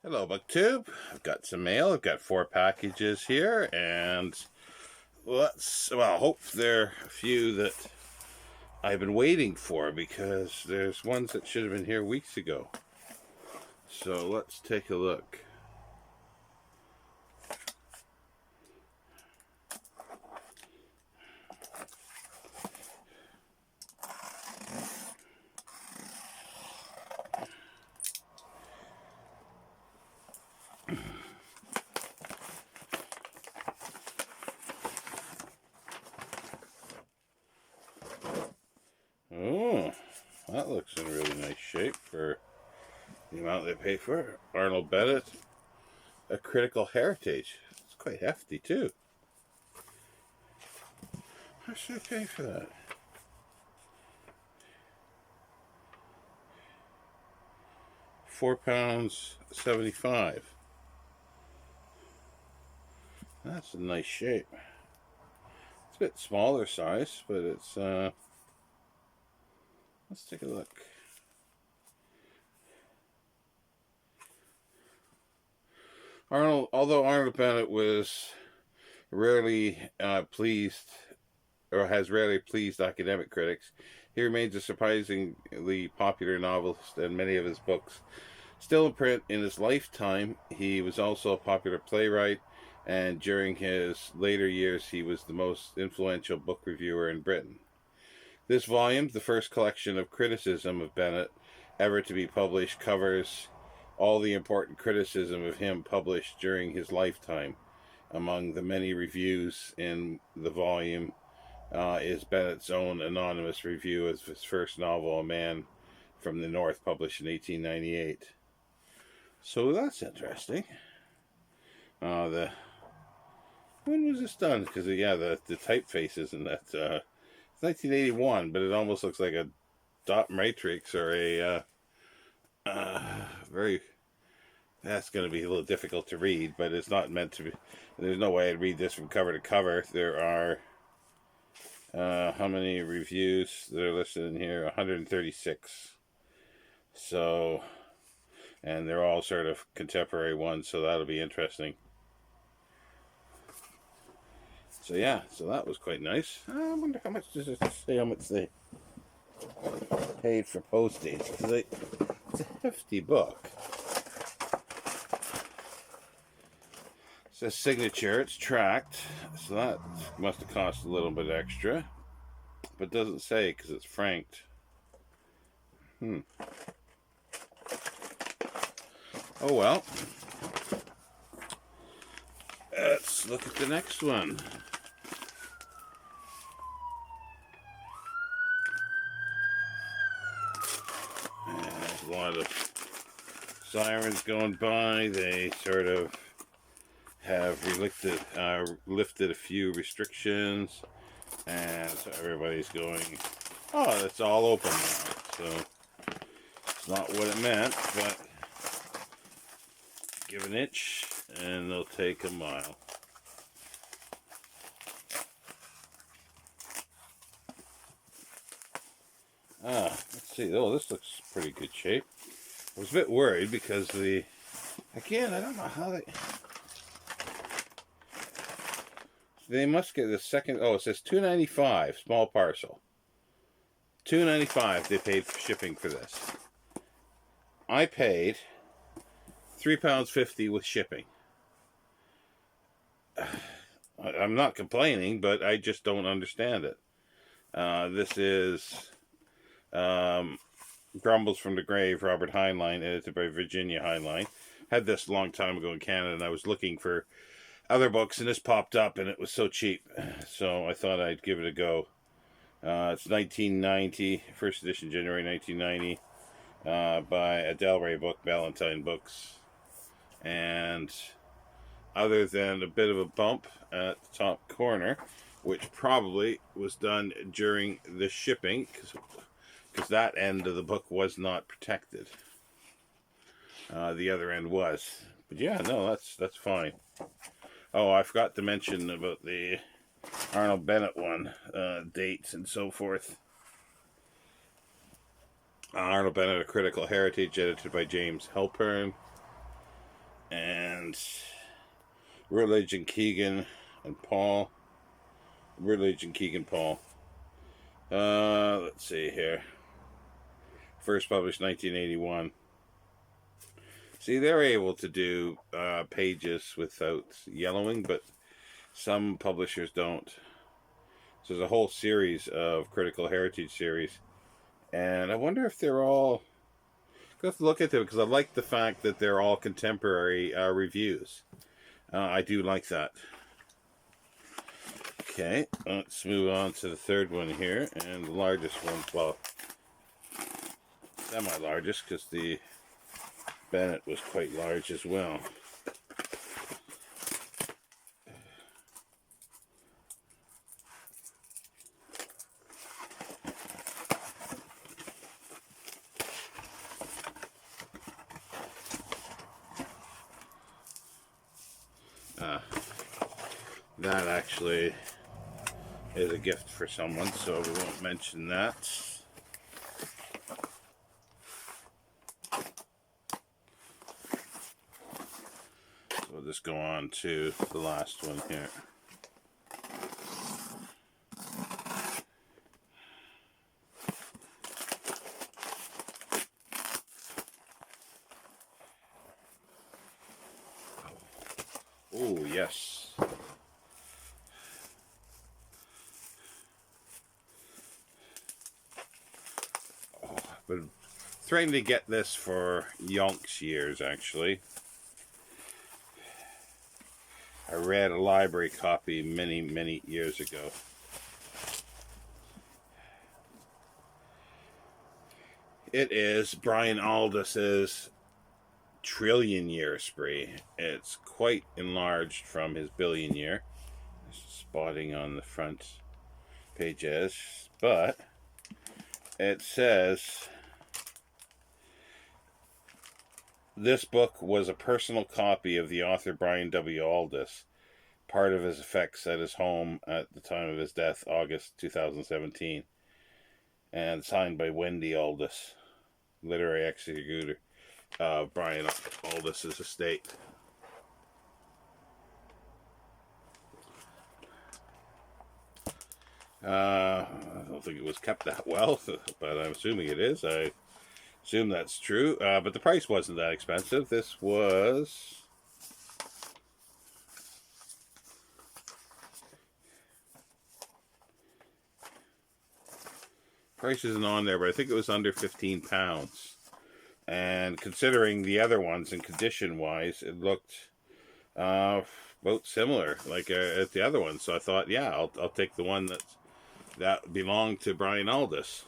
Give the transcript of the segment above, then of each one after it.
Hello, BookTube. I've got some mail. I've got 4 packages here, and I hope there are a few that I've been waiting for because there's ones that should have been here weeks ago. So let's take a look. Oh, that looks in really nice shape for the amount they pay for it. Arnold Bennett, A Critical Heritage. It's quite hefty, too. How should I pay for that? £4.75. That's a nice shape. It's a bit smaller size, but it's let's take a look. Although Arnold Bennett was rarely pleased, or has rarely pleased academic critics, he remains a surprisingly popular novelist, and many of his books still in print in his lifetime. He was also a popular playwright, and during his later years, he was the most influential book reviewer in Britain. This volume, the first collection of criticism of Bennett ever to be published, covers all the important criticism of him published during his lifetime. Among the many reviews in the volume is Bennett's own anonymous review of his first novel, A Man from the North, published in 1898. So that's interesting. When was this done? Because the typeface isn't that. It's 1981, but it almost looks like a dot matrix or a very. That's going to be a little difficult to read, but it's not meant to be. There's no way I'd read this from cover to cover. There are how many reviews that are listed in here? 136. So, and they're all sort of contemporary ones, so that'll be interesting. So yeah, so that was quite nice. I wonder how much does it say how much they paid for postage? Because it's a hefty book. It says signature, it's tracked, so that must have cost a little bit extra. But it doesn't say because it's franked. Oh well. Let's look at the next one. There's a lot of sirens going by. They sort of have lifted a few restrictions, and so everybody's going, oh, it's all open now. So it's not what it meant, but give an inch and they'll take a mile. Let's see. Oh, this looks pretty good shape. I was a bit worried because I don't know how they must get the second. Oh, it says $2.95 small parcel. $2.95 they paid for shipping for this. I paid £3.50 with shipping. I'm not complaining, but I just don't understand it. This is Grumbles from the Grave, Robert Heinlein, edited by Virginia Heinlein. Had this a long time ago in Canada, and I was looking for other books, and this popped up, and it was so cheap, so I thought I'd give it a go. It's 1990, first edition, January 1990, by a Delray book, Ballantine Books. And other than a bit of a bump at the top corner, which probably was done during the shipping, because that end of the book was not protected. The other end was. But yeah, no, that's fine. Oh, I forgot to mention about the Arnold Bennett one, dates and so forth. Arnold Bennett, A Critical Heritage, edited by James Halpern. and Rutledge and Keegan and Paul. Rutledge and Keegan Paul. Let's see here. First published 1981. See, they're able to do pages without yellowing, but some publishers don't. So there's a whole series of Critical Heritage series, and I wonder if they're all. I have to look at them because I like the fact that they're all contemporary reviews. I do like that. Okay, let's move on to the third one here, and the largest one, well, semi-largest, because the Bennett was quite large as well. That actually is a gift for someone, so we won't mention that. So we'll just go on to the last one here. Oh, yes. Been trying to get this for yonks years, actually. I read a library copy many years ago. It is Brian Aldiss's trillion year spree. It's quite enlarged from his billion year. There's spotting on the front pages, but it says this book was a personal copy of the author Brian W. Aldiss, part of his effects at his home at the time of his death, August 2017, and signed by Wendy Aldiss, literary executor of Brian Aldiss's estate. I don't think it was kept that well, but I'm assuming it is. I assume that's true, but the price wasn't that expensive. This was price isn't on there, but I think it was under £15. And considering the other ones and condition wise, it looked about similar like at the other one. So I thought, yeah, I'll take the one that belonged to Brian Aldiss.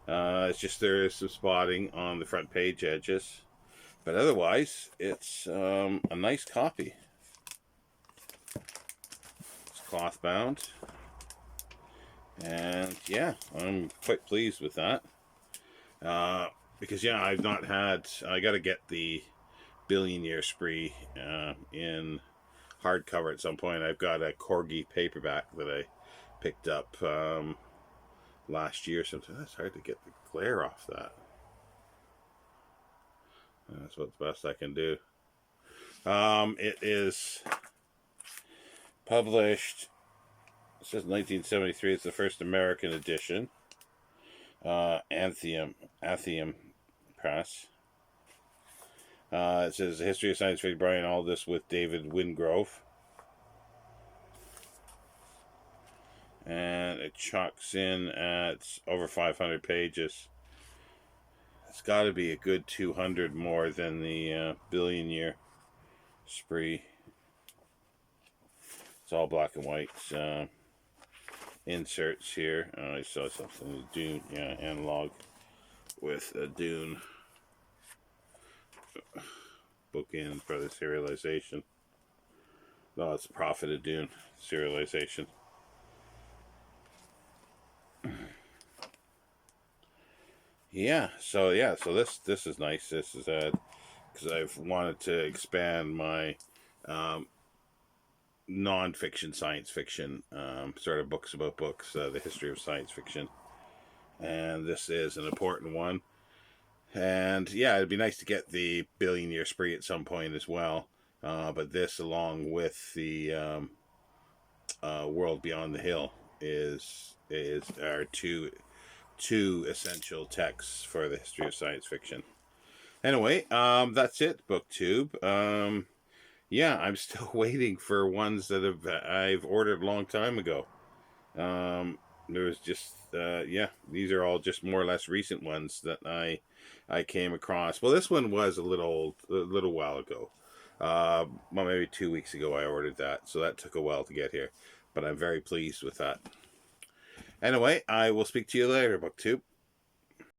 It's just there is some spotting on the front page edges, but otherwise it's a nice copy. It's cloth bound, and yeah, I'm quite pleased with that. Because yeah, I've not had. I got to get the billion year spree in hardcover at some point. I've got a Corgi paperback that I picked up last year. Sometimes that's hard to get the glare off that. That's what's best I can do. It is published. It says 1973. It's the first American edition. Atheum Press. It says History of Science Fiction, Brian Aldiss with David Wingrove. And it chalks in at over 500 pages. It's got to be a good 200 more than the billion year spree. It's all black and white inserts here. I saw something, Dune, yeah, analog with a Dune bookend for the serialization. No, it's Prophet of Dune serialization. So this is nice. This is because I've wanted to expand my non-fiction science fiction sort of books about books, the history of science fiction, and this is an important one. And yeah, it'd be nice to get the Billion Year Spree at some point as well. But this, along with the World Beyond the Hill, is are two essential texts for the history of science fiction. Anyway, that's it, BookTube. Yeah, I'm still waiting for ones that I've ordered a long time ago. There was just yeah, these are all just more or less recent ones that I came across. Well, this one was a little while ago. Well, maybe 2 weeks ago I ordered that, so that took a while to get here. But I'm very pleased with that. Anyway, I will speak to you later, BookTube.